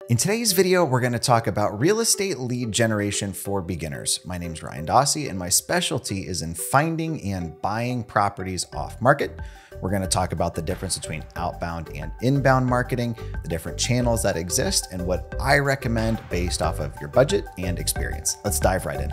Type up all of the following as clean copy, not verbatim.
In today's video, we're going to talk about real estate lead generation for beginners. My name is Ryan Dossey, and my specialty is in finding and buying properties off market. We're going to talk about the difference between outbound and inbound marketing, the different channels that exist, and what I recommend based off of your budget and experience. Let's dive right in.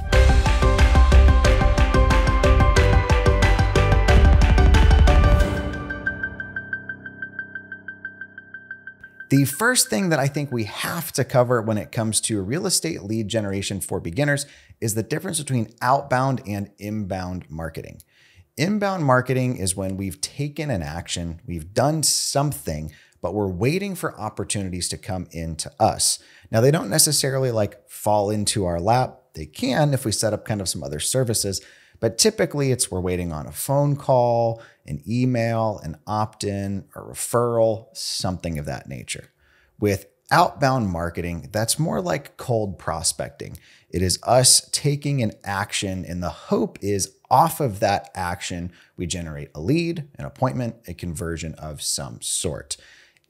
The first thing that I think we have to cover when it comes to real estate lead generation for beginners is the difference between outbound and inbound marketing. Inbound marketing is when we've taken an action, we've done something, but we're waiting for opportunities to come into us. Now, they don't necessarily fall into our lap. They can if we set up kind of some other services, but typically we're waiting on a phone call, an email, an opt-in, a referral, something of that nature. With outbound marketing, that's more like cold prospecting. It is us taking an action, and the hope is off of that action, we generate a lead, an appointment, a conversion of some sort.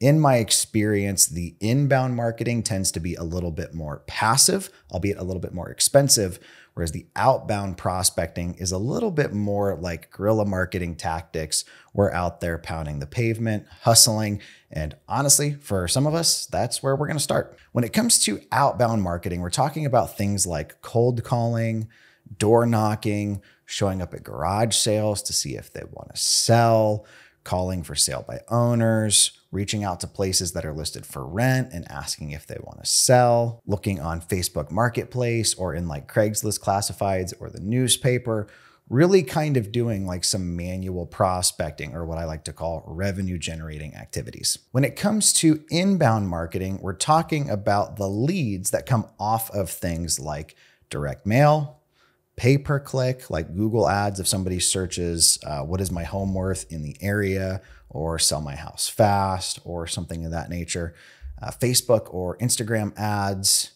In my experience, the inbound marketing tends to be a little bit more passive, albeit a little bit more expensive, whereas the outbound prospecting is a little bit more like guerrilla marketing tactics. We're out there pounding the pavement, hustling, and honestly, for some of us, that's where we're going to start. When it comes to outbound marketing, we're talking about things like cold calling, door knocking, showing up at garage sales to see if they want to sell, calling for sale by owners, reaching out to places that are listed for rent and asking if they want to sell, looking on Facebook Marketplace or in Craigslist classifieds or the newspaper, really kind of doing some manual prospecting, or what I like to call revenue generating activities. When it comes to inbound marketing, we're talking about the leads that come off of things like direct mail, pay-per-click, like Google ads. If somebody searches, what is my home worth in the area, or sell my house fast, or something of that nature, Facebook or Instagram ads,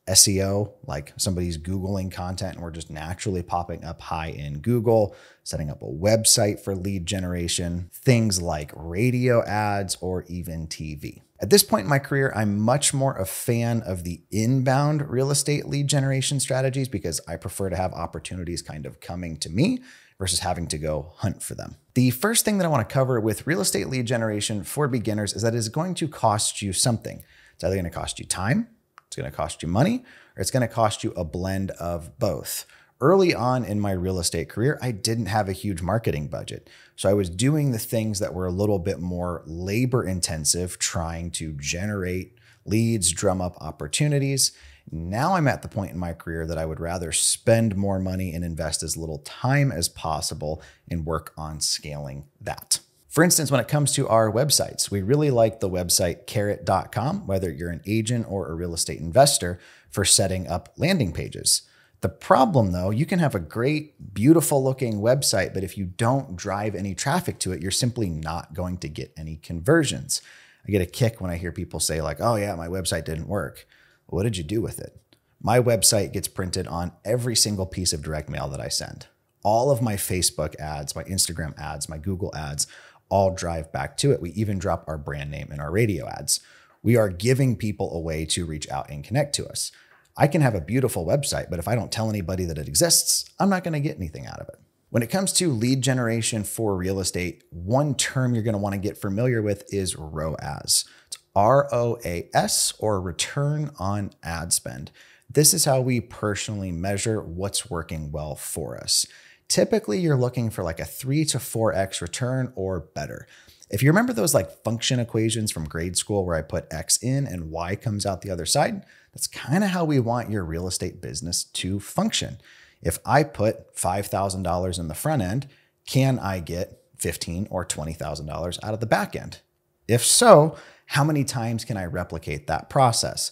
SEO, like somebody's Googling content and we're just naturally popping up high in Google, setting up a website for lead generation, things like radio ads or even TV. At this point in my career, I'm much more a fan of the inbound real estate lead generation strategies because I prefer to have opportunities kind of coming to me versus having to go hunt for them. The first thing that I want to cover with real estate lead generation for beginners is that it is going to cost you something. It's either going to cost you time, it's going to cost you money, or it's going to cost you a blend of both. Early on in my real estate career, I didn't have a huge marketing budget. So I was doing the things that were a little bit more labor intensive, trying to generate leads, drum up opportunities. Now I'm at the point in my career that I would rather spend more money and invest as little time as possible and work on scaling that. For instance, when it comes to our websites, we really like the website carrot.com, whether you're an agent or a real estate investor, for setting up landing pages. The problem though, you can have a great, beautiful looking website, but if you don't drive any traffic to it, you're simply not going to get any conversions. I get a kick when I hear people say oh yeah, my website didn't work. What did you do with it? My website gets printed on every single piece of direct mail that I send. All of my Facebook ads, my Instagram ads, my Google ads, all drive back to it. We even drop our brand name in our radio ads. We are giving people a way to reach out and connect to us. I can have a beautiful website, but if I don't tell anybody that it exists, I'm not going to get anything out of it. When it comes to lead generation for real estate, one term you're going to want to get familiar with is ROAS. It's ROAS, or return on ad spend. This is how we personally measure what's working well for us. Typically, you're looking for a 3 to 4x return or better. If you remember those function equations from grade school where I put X in and Y comes out the other side, that's kind of how we want your real estate business to function. If I put $5,000 in the front end, can I get $15,000 or $20,000 out of the back end? If so, how many times can I replicate that process?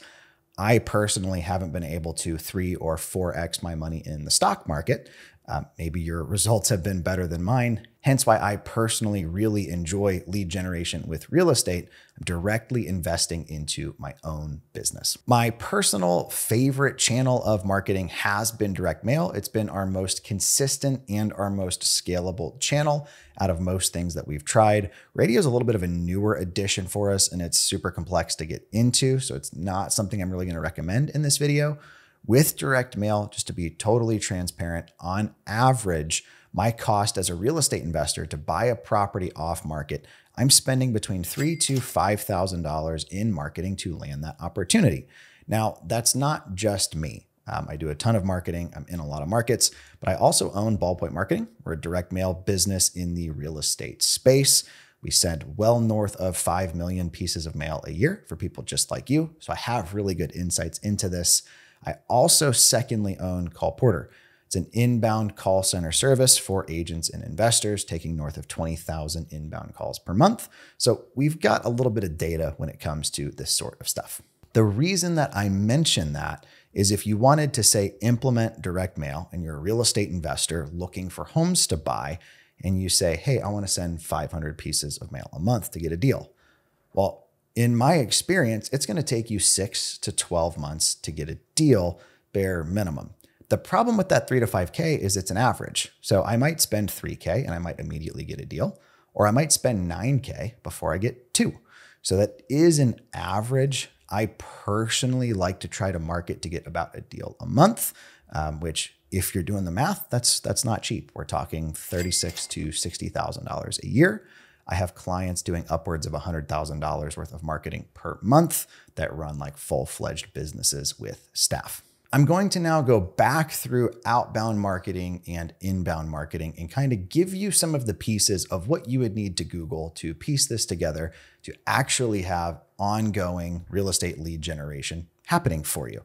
I personally haven't been able to 3 or 4x my money in the stock market. Maybe your results have been better than mine. Hence why I personally really enjoy lead generation with real estate. I'm directly investing into my own business. My personal favorite channel of marketing has been direct mail. It's been our most consistent and our most scalable channel out of most things that we've tried. Radio is a little bit of a newer addition for us, and it's super complex to get into. So it's not something I'm really going to recommend in this video. With direct mail, just to be totally transparent, on average, my cost as a real estate investor to buy a property off market, I'm spending between $3,000 to $5,000 in marketing to land that opportunity. Now, that's not just me. I do a ton of marketing. I'm in a lot of markets, but I also own Ballpoint Marketing. We're a direct mail business in the real estate space. We send well north of 5 million pieces of mail a year for people just like you. So I have really good insights into this. I also secondly own Call Porter. It's an inbound call center service for agents and investors taking north of 20,000 inbound calls per month. So we've got a little bit of data when it comes to this sort of stuff. The reason that I mention that is if you wanted to say implement direct mail and you're a real estate investor looking for homes to buy and you say, hey, I want to send 500 pieces of mail a month to get a deal. Well, in my experience, it's going to take you 6 to 12 months to get a deal, bare minimum. The problem with that 3 to 5K is it's an average. So I might spend 3K and I might immediately get a deal, or I might spend 9K before I get 2. So that is an average. I personally like to try to market to get about a deal a month, which if you're doing the math, that's not cheap. We're talking $36,000 to $60,000 a year. I have clients doing upwards of $100,000 worth of marketing per month that run like full-fledged businesses with staff. I'm going to now go back through outbound marketing and inbound marketing and kind of give you some of the pieces of what you would need to Google to piece this together to actually have ongoing real estate lead generation happening for you.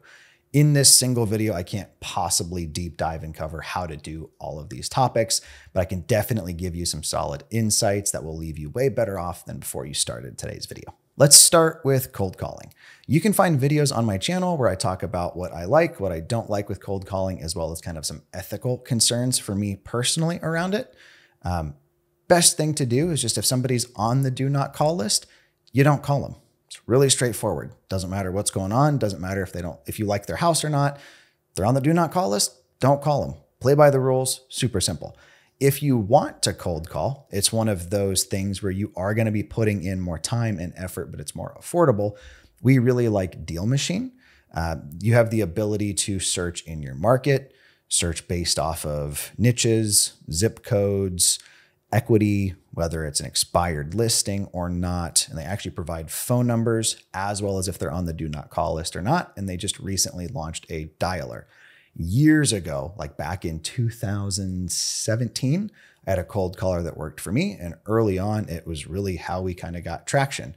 In this single video, I can't possibly deep dive and cover how to do all of these topics, but I can definitely give you some solid insights that will leave you way better off than before you started today's video. Let's start with cold calling. You can find videos on my channel where I talk about what I like, what I don't like with cold calling, as well as kind of some ethical concerns for me personally around it. Best thing to do is just if somebody's on the do not call list, you don't call them. It's really straightforward. Doesn't matter what's going on. Doesn't matter if you like their house or not. They're on the do not call list. Don't call them. Play by the rules. Super simple. If you want to cold call, it's one of those things where you are going to be putting in more time and effort, but it's more affordable. We really like Deal Machine. You have the ability to search in your market, search based off of niches, zip codes, equity, whether it's an expired listing or not. And they actually provide phone numbers as well as if they're on the do not call list or not. And they just recently launched a dialer. Years ago, like back in 2017, I had a cold caller that worked for me. And early on, it was really how we kind of got traction.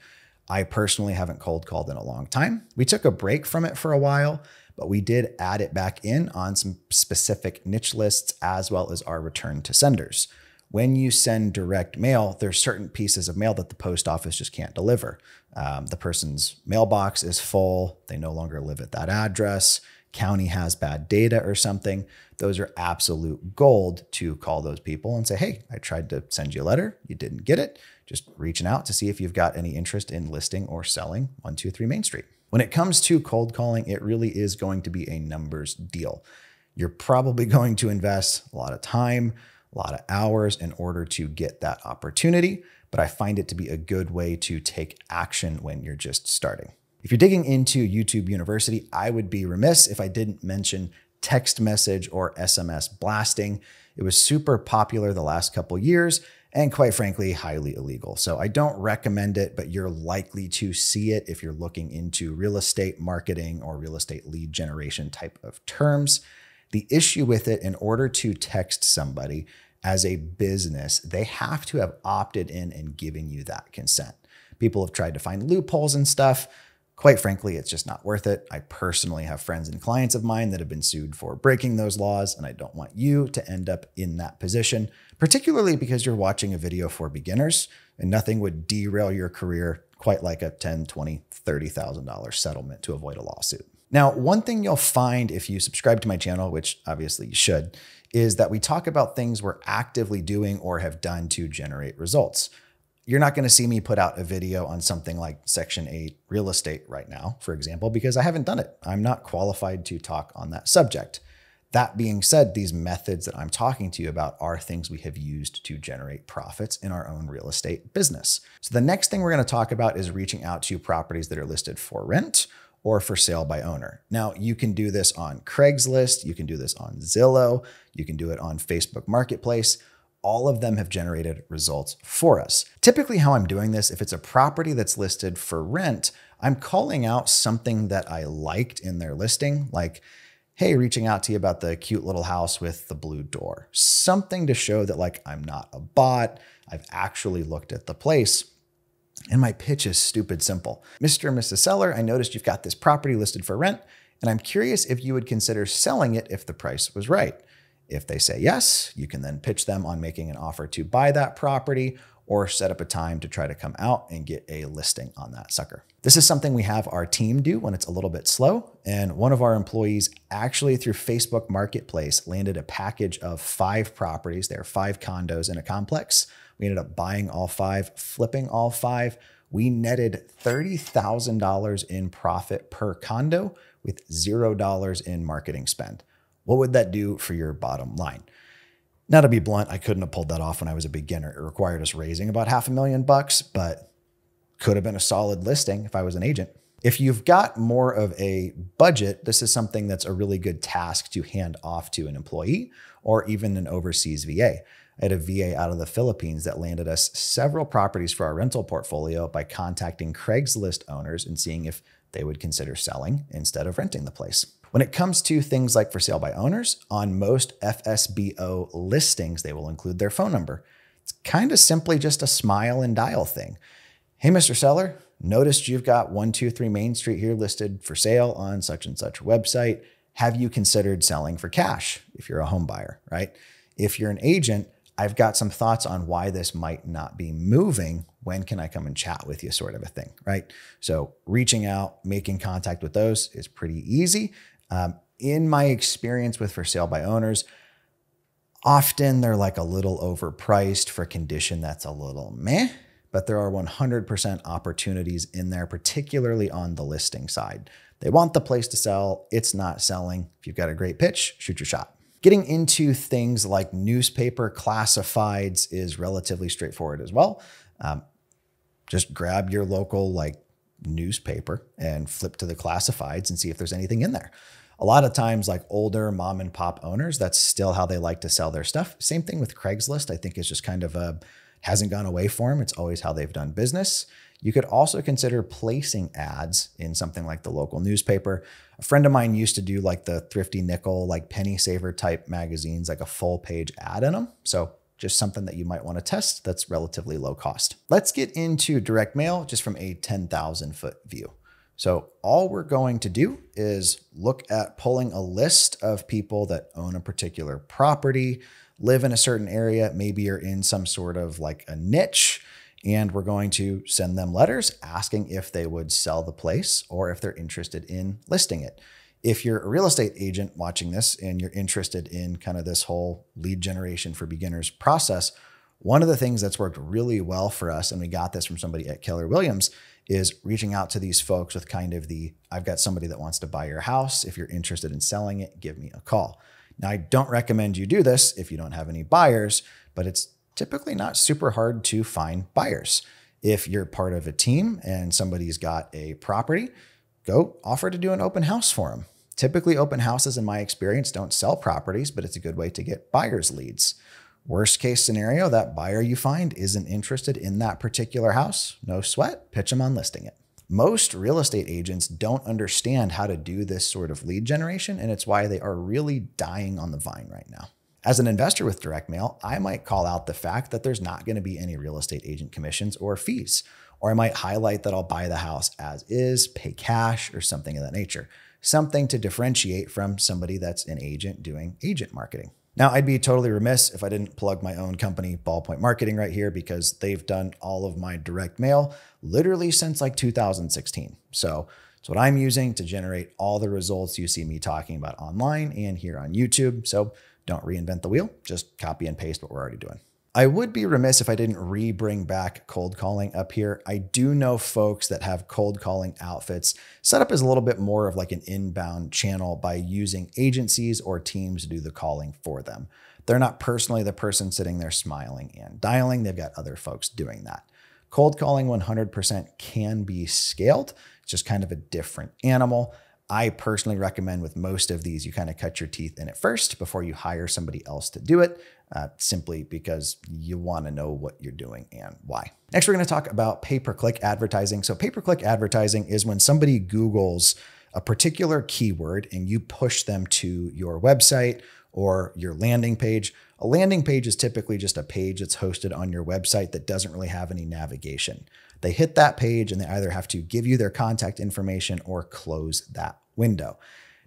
I personally haven't cold called in a long time. We took a break from it for a while, but we did add it back in on some specific niche lists as well as our return to senders. When you send direct mail, there's certain pieces of mail that the post office just can't deliver. The person's mailbox is full. They no longer live at that address. County has bad data or something. Those are absolute gold to call those people and say, hey, I tried to send you a letter. You didn't get it. Just reaching out to see if you've got any interest in listing or selling 123 Main Street. When it comes to cold calling, it really is going to be a numbers deal. You're probably going to invest a lot of time, a lot of hours in order to get that opportunity, but I find it to be a good way to take action when you're just starting. If you're digging into YouTube University, I would be remiss if I didn't mention text message or SMS blasting. It was super popular the last couple years and quite frankly, highly illegal. So I don't recommend it, but you're likely to see it if you're looking into real estate marketing or real estate lead generation type of terms. The issue with it, in order to text somebody as a business, they have to have opted in and given you that consent. People have tried to find loopholes and stuff. Quite frankly, it's just not worth it. I personally have friends and clients of mine that have been sued for breaking those laws, and I don't want you to end up in that position, particularly because you're watching a video for beginners, and nothing would derail your career quite like a $10,000, $20,000, $30,000 settlement to avoid a lawsuit. Now, one thing you'll find if you subscribe to my channel, which obviously you should, is that we talk about things we're actively doing or have done to generate results. You're not going to see me put out a video on something like Section 8 real estate right now, for example, because I haven't done it. I'm not qualified to talk on that subject. That being said, these methods that I'm talking to you about are things we have used to generate profits in our own real estate business. So the next thing we're going to talk about is reaching out to properties that are listed for rent or for sale by owner. Now, you can do this on Craigslist, you can do this on Zillow, you can do it on Facebook Marketplace. All of them have generated results for us. Typically how I'm doing this, if it's a property that's listed for rent, I'm calling out something that I liked in their listing, like, hey, reaching out to you about the cute little house with the blue door. Something to show that like I'm not a bot, I've actually looked at the place. And my pitch is stupid simple. Mr. and Mrs. Seller, I noticed you've got this property listed for rent, and I'm curious if you would consider selling it if the price was right. If they say yes, you can then pitch them on making an offer to buy that property or set up a time to try to come out and get a listing on that sucker. This is something we have our team do when it's a little bit slow. And one of our employees actually through Facebook Marketplace landed a package of 5 properties. There are 5 condos in a complex. We ended up buying all 5, flipping all 5. We netted $30,000 in profit per condo with $0 in marketing spend. What would that do for your bottom line? Now, to be blunt, I couldn't have pulled that off when I was a beginner. It required us raising about $500,000, but could have been a solid listing if I was an agent. If you've got more of a budget, this is something that's a really good task to hand off to an employee or even an overseas VA. I had a VA out of the Philippines that landed us several properties for our rental portfolio by contacting Craigslist owners and seeing if they would consider selling instead of renting the place. When it comes to things like for sale by owners, on most FSBO listings, they will include their phone number. It's kind of simply just a smile and dial thing. Hey, Mr. Seller, noticed you've got 123 Main Street here listed for sale on such and such website. Have you considered selling for cash if you're a home buyer, right? If you're an agent, I've got some thoughts on why this might not be moving. When can I come and chat with you, sort of a thing, right? So reaching out, making contact with those is pretty easy. In my experience with for sale by owners, often they're like a little overpriced for condition that's a little meh, but there are 100% opportunities in there, particularly on the listing side. They want the place to sell, it's not selling. If you've got a great pitch, shoot your shot. Getting into things like newspaper classifieds is relatively straightforward as well. Just grab your local newspaper and flip to the classifieds and see if there's anything in there. A lot of times, like older mom and pop owners, that's still how they like to sell their stuff. Same thing with Craigslist. I think it's just kind of hasn't gone away for them. It's always how they've done business. You could also consider placing ads in something like the local newspaper. A friend of mine used to do like the Thrifty Nickel, like penny saver type magazines, like a full page ad in them. So just something that you might want to test that's relatively low cost. Let's get into direct mail just from a 10,000 foot view. So all we're going to do is look at pulling a list of people that own a particular property, live in a certain area, maybe you're in some sort of like a niche, and we're going to send them letters asking if they would sell the place or if they're interested in listing it. If you're a real estate agent watching this and you're interested in kind of this whole lead generation for beginners process, one of the things that's worked really well for us, and we got this from somebody at Keller Williams, is reaching out to these folks with kind of the, I've got somebody that wants to buy your house. If you're interested in selling it, give me a call. Now, I don't recommend you do this if you don't have any buyers, but it's typically not super hard to find buyers. If you're part of a team and somebody's got a property, go offer to do an open house for them. Typically, open houses, in my experience, don't sell properties, but it's a good way to get buyers leads. Worst case scenario, that buyer you find isn't interested in that particular house. No sweat, pitch them on listing it. Most real estate agents don't understand how to do this sort of lead generation, and it's why they are really dying on the vine right now. As an investor with direct mail, I might call out the fact that there's not going to be any real estate agent commissions or fees, or I might highlight that I'll buy the house as is, pay cash, or something of that nature. Something to differentiate from somebody that's an agent doing agent marketing. Now, I'd be totally remiss if I didn't plug my own company, Ballpoint Marketing, right here, because they've done all of my direct mail literally since like 2016. So It's what I'm using to generate all the results you see me talking about online and here on YouTube. So don't reinvent the wheel, just copy and paste what we're already doing. I would be remiss if I didn't bring back cold calling up here. I do know folks that have cold calling outfits set up as a little bit more of like an inbound channel by using agencies or teams to do the calling for them. They're not personally the person sitting there smiling and dialing. They've got other folks doing that. Cold calling 100% can be scaled. It's just kind of a different animal. I personally recommend with most of these, you kind of cut your teeth in it first before you hire somebody else to do it, simply because you want to know what you're doing and why. Next, we're going to talk about pay-per-click advertising. So pay-per-click advertising is when somebody Googles a particular keyword and you push them to your website or your landing page. A landing page is typically just a page that's hosted on your website that doesn't really have any navigation. They hit that page and they either have to give you their contact information or close that window.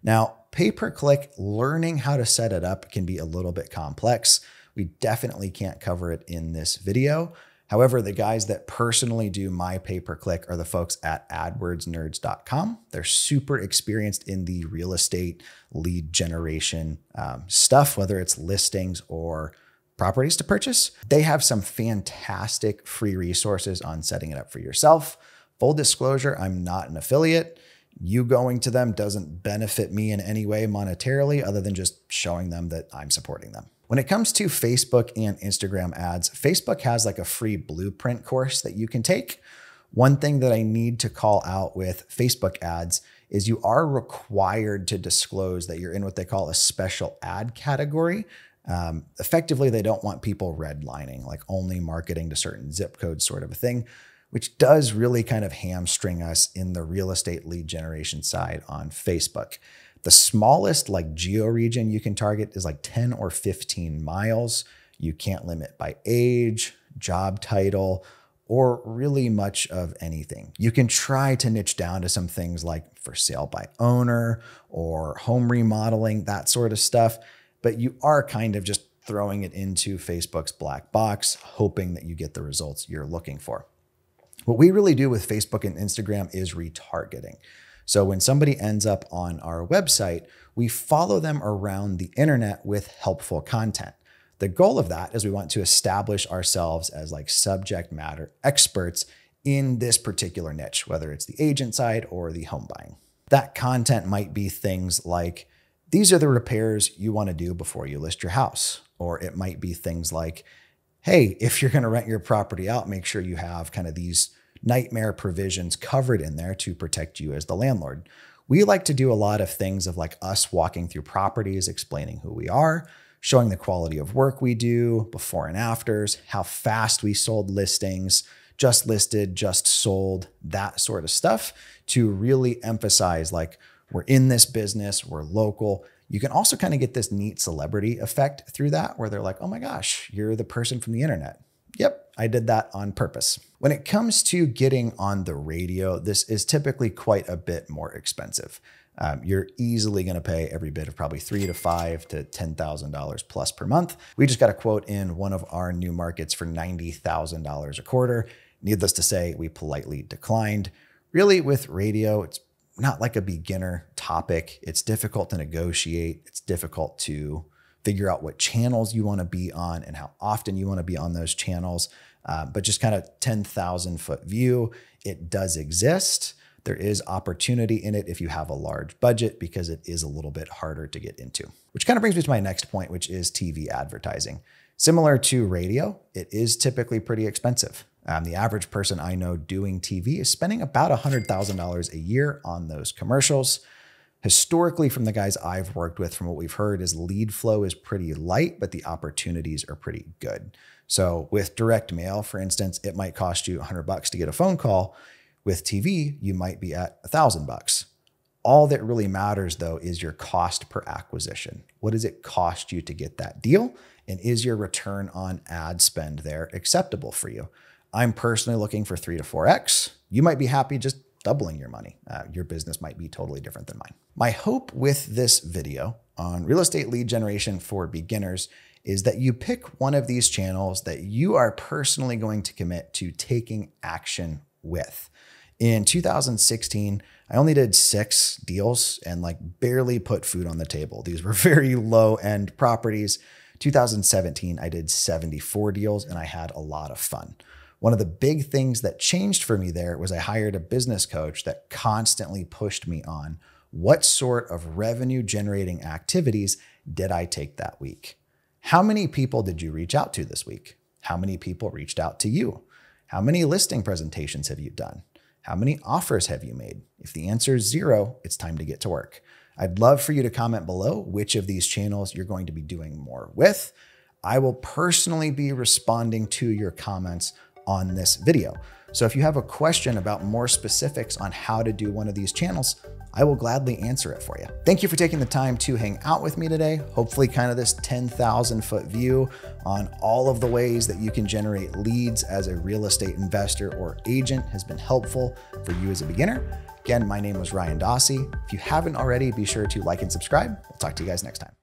Now, pay-per-click, learning how to set it up can be a little bit complex. We definitely can't cover it in this video. However, the guys that personally do my pay-per-click are the folks at AdWordsNerds.com. They're super experienced in the real estate lead generation stuff, whether it's listings or properties to purchase. They have some fantastic free resources on setting it up for yourself. Full disclosure, I'm not an affiliate. You going to them doesn't benefit me in any way monetarily other than just showing them that I'm supporting them. When it comes to Facebook and Instagram ads, Facebook has like a free blueprint course that you can take. One thing that I need to call out with Facebook ads is you are required to disclose that you're in what they call a special ad category. Effectively, they don't want people redlining, like only marketing to certain zip codes sort of a thing, which does really kind of hamstring us in the real estate lead generation side on Facebook. The smallest like geo region you can target is like 10 or 15 miles. You can't limit by age, job title, or really much of anything. You can try to niche down to some things like for sale by owner or home remodeling, that sort of stuff. But you are kind of just throwing it into Facebook's black box, hoping that you get the results you're looking for. What we really do with Facebook and Instagram is retargeting. So when somebody ends up on our website, we follow them around the internet with helpful content. The goal of that is we want to establish ourselves as like subject matter experts in this particular niche, whether it's the agent side or the home buying. That content might be things like, these are the repairs you want to do before you list your house. Or it might be things like, hey, if you're going to rent your property out, make sure you have kind of these nightmare provisions covered in there to protect you as the landlord. We like to do a lot of things of like us walking through properties, explaining who we are, showing the quality of work we do, before and afters, how fast we sold listings, just listed, just sold, that sort of stuff to really emphasize like we're in this business, we're local. You can also kind of get this neat celebrity effect through that where they're like, oh my gosh, you're the person from the internet. Yep, I did that on purpose. When it comes to getting on the radio, this is typically quite a bit more expensive. You're easily going to pay every bit of probably $3,000 to $5,000 to $10,000 plus per month. We just got a quote in one of our new markets for $90,000 a quarter. Needless to say, we politely declined. Really, with radio, it's not like a beginner topic. It's difficult to negotiate. It's difficult to figure out what channels you want to be on and how often you want to be on those channels. But just kind of 10,000 foot view, it does exist. There is opportunity in it if you have a large budget because it is a little bit harder to get into. Which kind of brings me to my next point, which is TV advertising. Similar to radio, it is typically pretty expensive. The average person I know doing TV is spending about $100,000 a year on those commercials. Historically, from the guys I've worked with, from what we've heard, is lead flow is pretty light, but the opportunities are pretty good. So with direct mail, for instance, it might cost you $100 to get a phone call. With TV, you might be at $1,000. All that really matters, though, is your cost per acquisition. What does it cost you to get that deal? And is your return on ad spend there acceptable for you? I'm personally looking for 3 to 4x. You might be happy just doubling your money. Your business might be totally different than mine. My hope with this video on real estate lead generation for beginners is that you pick one of these channels that you are personally going to commit to taking action with. In 2016, I only did 6 deals and like barely put food on the table. These were very low end properties. 2017, I did 74 deals and I had a lot of fun. One of the big things that changed for me there was I hired a business coach that constantly pushed me on what sort of revenue generating activities did I take that week? How many people did you reach out to this week? How many people reached out to you? How many listing presentations have you done? How many offers have you made? If the answer is 0, it's time to get to work. I'd love for you to comment below which of these channels you're going to be doing more with. I will personally be responding to your comments on this video. So if you have a question about more specifics on how to do one of these channels, I will gladly answer it for you. Thank you for taking the time to hang out with me today. Hopefully kind of this 10,000 foot view on all of the ways that you can generate leads as a real estate investor or agent has been helpful for you as a beginner. Again, my name was Ryan Dossey. If you haven't already, be sure to like and subscribe. We'll talk to you guys next time.